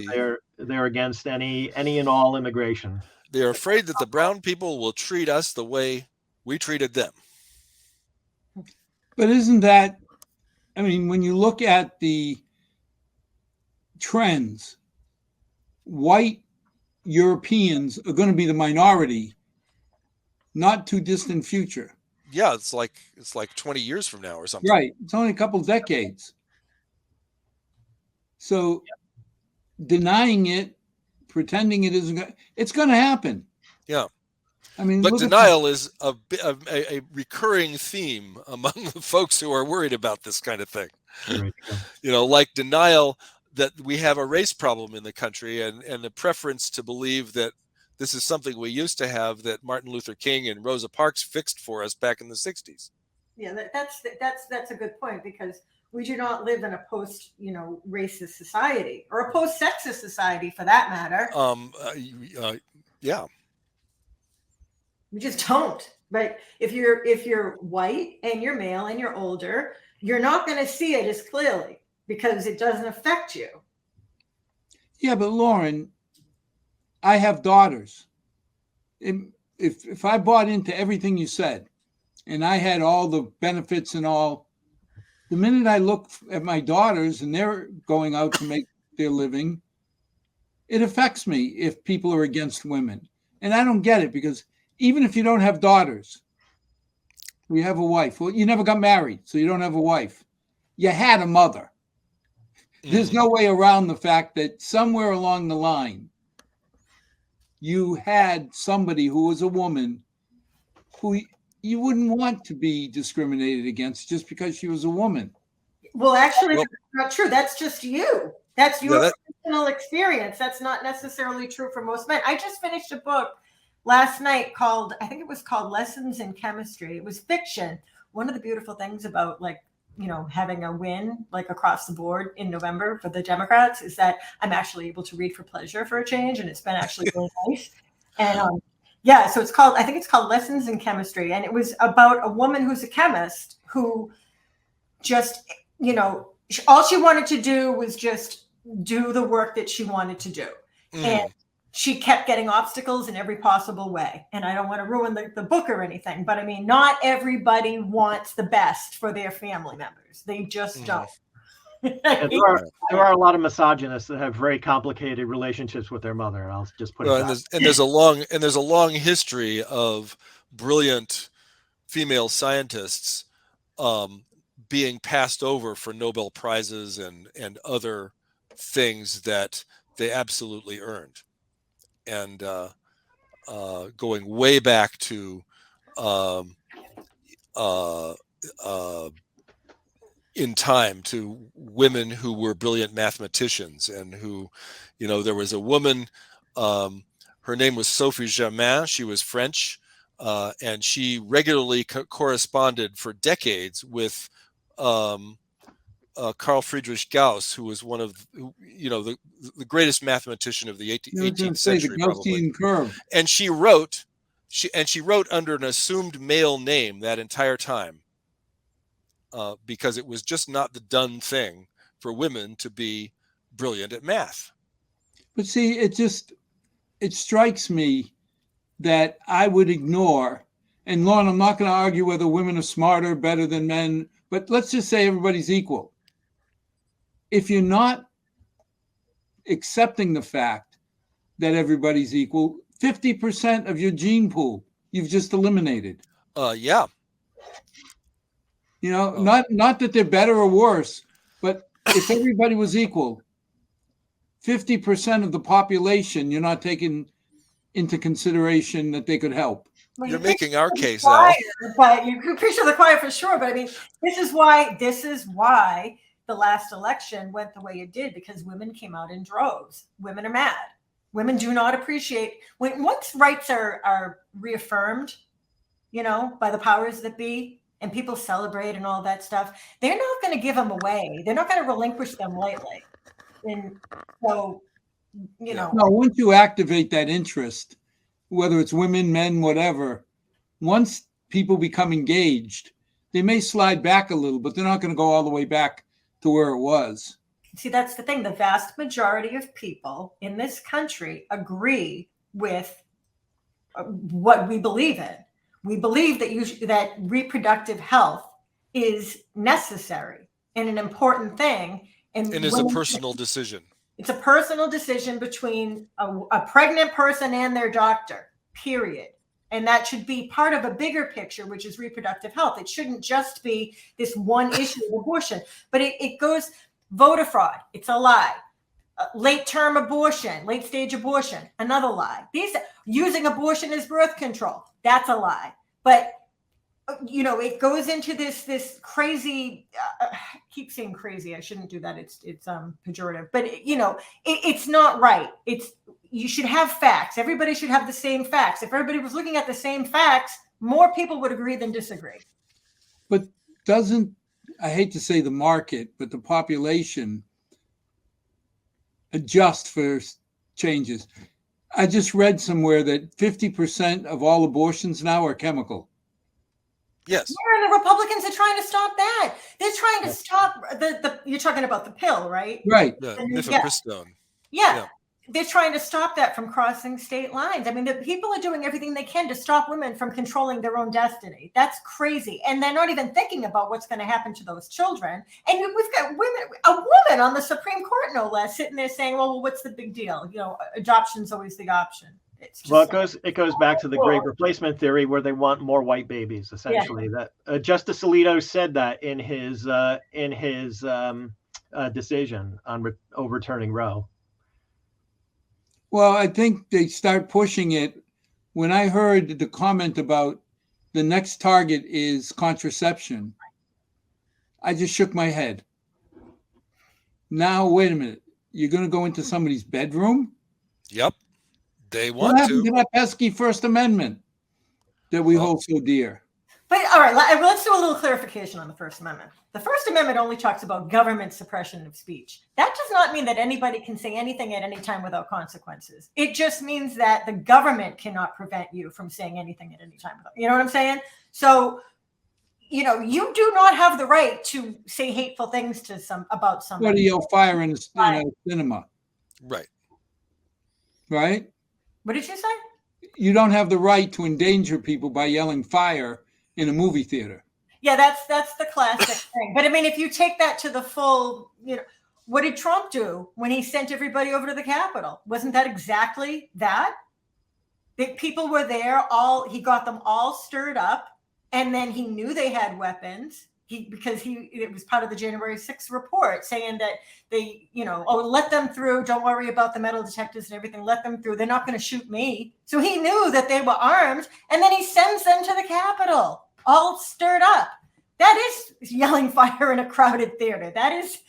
Speaker 4: they're against any and all immigration.
Speaker 3: They're afraid that the brown people will treat us the way we treated them.
Speaker 1: But isn't that, when you look at the trends, white Europeans are going to be the minority, not too distant future.
Speaker 3: Yeah, it's like 20 years from now or something.
Speaker 1: Right. It's only a couple decades. So denying it, pretending it isn't, it's going to happen.
Speaker 3: Yeah. But denial is a recurring theme among the folks who are worried about this kind of thing. Like denial that we have a race problem in the country, and the preference to believe that this is something we used to have, that Martin Luther King and Rosa Parks fixed for us back in the 60s.
Speaker 2: Yeah, that's a good point, because we do not live in a post, racist society, or a post-sexist society for that matter.
Speaker 3: Yeah.
Speaker 2: We just don't. But if you're white and you're male and you're older, you're not going to see it as clearly because it doesn't affect you.
Speaker 1: Yeah, but Lauren, I have daughters. If I bought into everything you said, and I had all the benefits and all, the minute I look at my daughters and they're going out to make their living, it affects me if people are against women. And I don't get it, because even if you don't have daughters, you have a wife. Well, you never got married, so you don't have a wife. You had a mother. There's no way around the fact that somewhere along the line, you had somebody who was a woman who you wouldn't want to be discriminated against just because she was a woman.
Speaker 2: Well, actually,
Speaker 3: Well-
Speaker 2: that's not true. That's just you. That's
Speaker 3: Yeah,
Speaker 2: your
Speaker 3: that-
Speaker 2: personal experience. That's not necessarily true for most men. I just finished a book last night called, I think it was called Lessons in Chemistry. It was fiction. One of the beautiful things about, like, you know, having a win like across the board in November for the Democrats is that I'm actually able to read for pleasure for a change, and it's been actually really nice. And yeah, so it's called, I think it's called Lessons in Chemistry, and it was about a woman who's a chemist who just, you know, all she wanted to do was just do the work that she wanted to do. And she kept getting obstacles in every possible way. And I don't want to ruin the book or anything, but I mean, not everybody wants the best for their family members. They just don't.
Speaker 4: And there are a lot of misogynists that have very complicated relationships with their mother. I'll just put it
Speaker 3: Well,
Speaker 4: that.
Speaker 3: and there's a long history of brilliant female scientists being passed over for Nobel Prizes and other things that they absolutely earned, and going way back to in time to women who were brilliant mathematicians and who, you know, there was a woman, her name was Sophie Germain. She was French, and she regularly corresponded for decades with Carl Friedrich Gauss, who was one of, you know, the greatest mathematician of the 18th century,
Speaker 1: the Gaussian curve.
Speaker 3: And she wrote under an assumed male name that entire time, because it was just not the done thing for women to be brilliant at math.
Speaker 1: But see, it strikes me that I would ignore. And Lauren, I'm not going to argue whether women are smarter, better than men, but let's just say everybody's equal. If you're not accepting the fact that everybody's equal, 50% of your gene pool you've just eliminated.
Speaker 3: Yeah.
Speaker 1: You know, not that they're better or worse, but if everybody was equal, 50% of the population you're not taking into consideration that they could help.
Speaker 2: Well,
Speaker 3: You're making our case now.
Speaker 2: But you could preach to the choir for sure. But I mean, this is why the last election went the way it did, because women came out in droves. Women are mad. Women do not appreciate once rights are reaffirmed, you know, by the powers that be, and people celebrate and all that stuff. They're not going to give them away. They're not going to relinquish them lightly. And so, you know,
Speaker 1: no, once you activate that interest, whether it's women, men, whatever, once people become engaged, they may slide back a little, but they're not going to go all the way back to where it was.
Speaker 2: See, that's the thing. The vast majority of people in this country agree with what we believe in. We believe that reproductive health is necessary and an important thing.
Speaker 3: And is a personal decision.
Speaker 2: It's a personal decision between a pregnant person and their doctor, period. And that should be part of a bigger picture, which is reproductive health. It shouldn't just be this one issue of abortion, but it goes voter fraud. It's a lie. Late term abortion, late stage abortion, another lie. Using abortion as birth control, that's a lie. But you know, it goes into this crazy. I keep saying crazy. I shouldn't do that. It's pejorative. But you know, it's not right. You should have facts. Everybody should have the same facts. If everybody was looking at the same facts, more people would agree than disagree.
Speaker 1: But I hate to say the market, but the population adjust for changes. I just read somewhere that 50% of all abortions now are chemical.
Speaker 3: Yes.
Speaker 2: Yeah, and the Republicans are trying to stop that. They're trying to stop you're talking about the pill, right?
Speaker 1: Right.
Speaker 3: Mifepristone.
Speaker 2: Yeah. They're trying to stop that from crossing state lines. I mean, the people are doing everything they can to stop women from controlling their own destiny. That's crazy. And they're not even thinking about what's going to happen to those children. And we've got a woman on the Supreme Court, no less, sitting there saying, well, what's the big deal? You know, adoption's always the option. It's just,
Speaker 4: well, it goes back to the great replacement theory, where they want more white babies. Essentially, that Justice Alito said that in his decision on overturning Roe.
Speaker 1: Well, I think they start pushing it. When I heard the comment about the next target is contraception, I just shook my head. Now, wait a minute. You're going to go into somebody's bedroom?
Speaker 3: Yep. They
Speaker 1: What
Speaker 3: want
Speaker 1: happened
Speaker 3: to.
Speaker 1: to that pesky First Amendment that we hold so dear?
Speaker 2: But all right, let's do a little clarification on the First Amendment. The First Amendment only talks about government suppression of speech. That does not mean that anybody can say anything at any time without consequences. It just means that the government cannot prevent you from saying anything at any time. You know what I'm saying? So, you do not have the right to say hateful things to about
Speaker 1: What do
Speaker 2: somebody.
Speaker 1: you yell fire in a cinema?
Speaker 3: Right.
Speaker 1: Right?
Speaker 2: What did you say?
Speaker 1: You don't have the right to endanger people by yelling fire in a movie theater.
Speaker 2: Yeah, that's the classic thing. But I mean, if you take that to the full, what did Trump do when he sent everybody over to the Capitol? Wasn't that exactly that? The people were there, he got them all stirred up, and then he knew they had weapons. It was part of the January 6th report saying that they, let them through. Don't worry about the metal detectors and everything. Let them through. They're not going to shoot me. So he knew that they were armed, and then he sends them to the Capitol, all stirred up. That is yelling fire in a crowded theater. That is,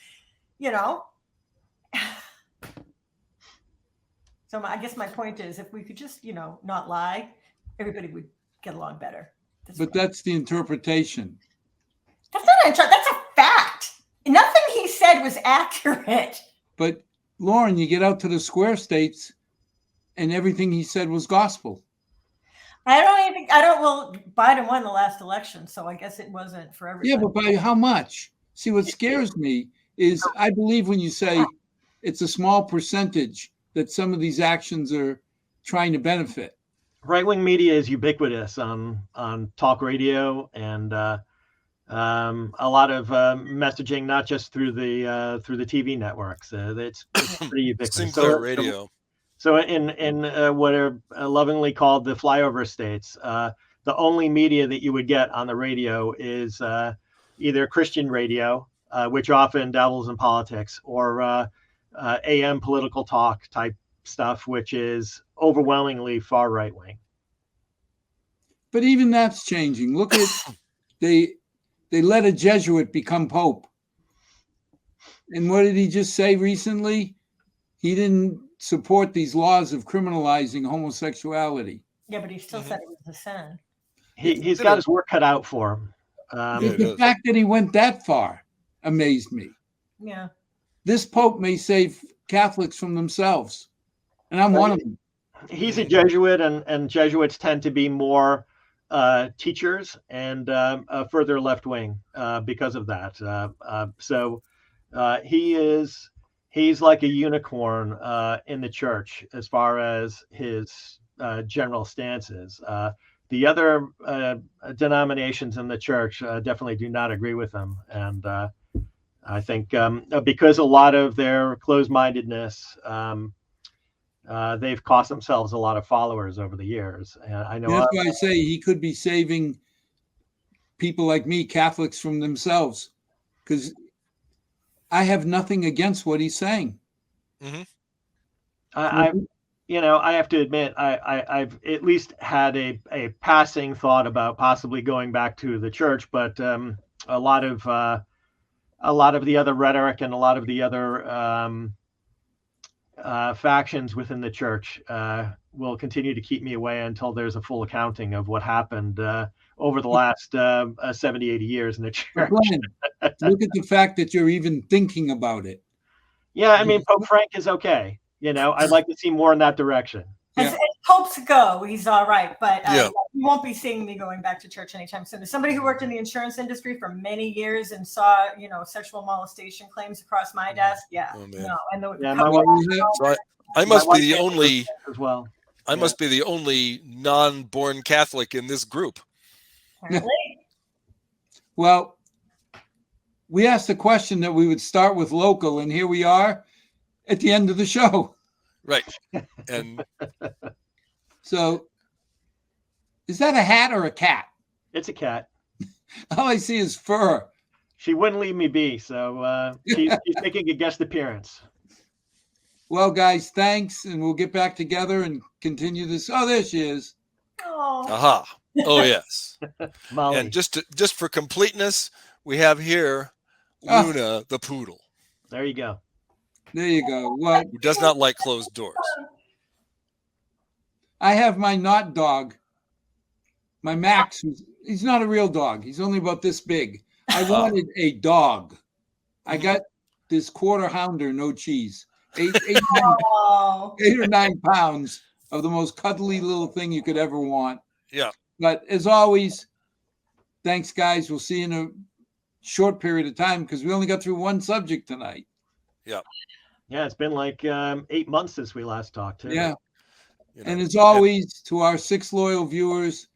Speaker 2: So I guess my point is, if we could just, not lie, everybody would get along better.
Speaker 1: That's the interpretation.
Speaker 2: That's a fact. Nothing he said was accurate.
Speaker 1: But Lauren, you get out to the square states and everything he said was gospel.
Speaker 2: Well, Biden won the last election, so I guess it wasn't for everybody.
Speaker 1: Yeah, but by how much? See, what scares me is I believe when you say it's a small percentage that some of these actions are trying to benefit.
Speaker 4: Right-wing media is ubiquitous on talk radio and a lot of messaging, not just through the TV networks. It's pretty ubiquitous.
Speaker 3: Sinclair Radio.
Speaker 4: So in what are lovingly called the flyover states, the only media that you would get on the radio is either Christian radio, which often dabbles in politics, or AM political talk type stuff, which is overwhelmingly far right wing.
Speaker 1: But even that's changing. Look at they let a Jesuit become Pope. And what did he just say recently? He didn't support these laws of criminalizing homosexuality.
Speaker 2: Yeah, but he still said it was a sin.
Speaker 4: He's got his work cut out for him.
Speaker 1: The fact that he went that far amazed me.
Speaker 2: Yeah.
Speaker 1: This Pope may save Catholics from themselves. And I'm one of them.
Speaker 4: He's a Jesuit, and Jesuits tend to be more teachers and further left wing because of that. So he's like a unicorn in the church as far as his general stances. The other denominations in the church definitely do not agree with him, and I think because a lot of their closed-mindedness. They've cost themselves a lot of followers over the years. And I know
Speaker 1: that's why I say he could be saving people like me, Catholics, from themselves, because I have nothing against what he's saying.
Speaker 3: Mm-hmm.
Speaker 4: I have to admit, I've at least had a passing thought about possibly going back to the church, but a lot of the other rhetoric and a lot of the other factions within the church will continue to keep me away until there's a full accounting of what happened over the last 70, 80 years in the church.
Speaker 1: Glenn, look at the fact that you're even thinking about it.
Speaker 4: Yeah, I mean, Pope Frank is okay. I'd like to see more in that direction.
Speaker 2: As popes go, he's all right, but
Speaker 3: you
Speaker 2: won't be seeing me going back to church anytime soon. As somebody who worked in the insurance industry for many years and saw, sexual molestation claims across my desk,
Speaker 3: I must be the only
Speaker 4: as well.
Speaker 3: I must be the only non-born Catholic in this group.
Speaker 1: Well, we asked the question that we would start with local, and here we are at the end of the show.
Speaker 3: Right. And
Speaker 1: so is that a hat or a cat?
Speaker 4: It's a cat.
Speaker 1: All I see is fur.
Speaker 4: She wouldn't leave me be, so she's making a guest appearance.
Speaker 1: Well, guys, thanks, and we'll get back together and continue this. Oh, there she is.
Speaker 2: Oh.
Speaker 3: Aha. Oh, yes.
Speaker 4: Molly.
Speaker 3: And just for completeness, we have here
Speaker 1: Oh.
Speaker 3: Luna the poodle,
Speaker 4: There you go.
Speaker 1: There you go. Well,
Speaker 3: who does not like closed doors.
Speaker 1: I have my not dog, my Max. He's not a real dog. He's only about this big. I wanted a dog. I got this quarter pounder, no cheese. 8
Speaker 2: Oh.
Speaker 1: or 9 pounds of the most cuddly little thing you could ever want.
Speaker 3: Yeah.
Speaker 1: But as always, thanks, guys. We'll see you in a short period of time because we only got through one subject tonight.
Speaker 3: Yeah.
Speaker 4: Yeah, it's been like 8 months since we last talked. Too.
Speaker 1: Yeah.
Speaker 3: You know,
Speaker 1: And as always, to our 6 loyal viewers,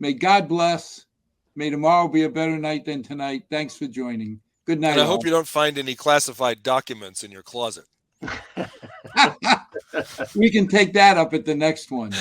Speaker 1: may God bless. May tomorrow be a better night than tonight. Thanks for joining. Good night.
Speaker 3: and I
Speaker 1: all.
Speaker 3: hope you don't find any classified documents in your closet.
Speaker 1: We can take that up at the next one.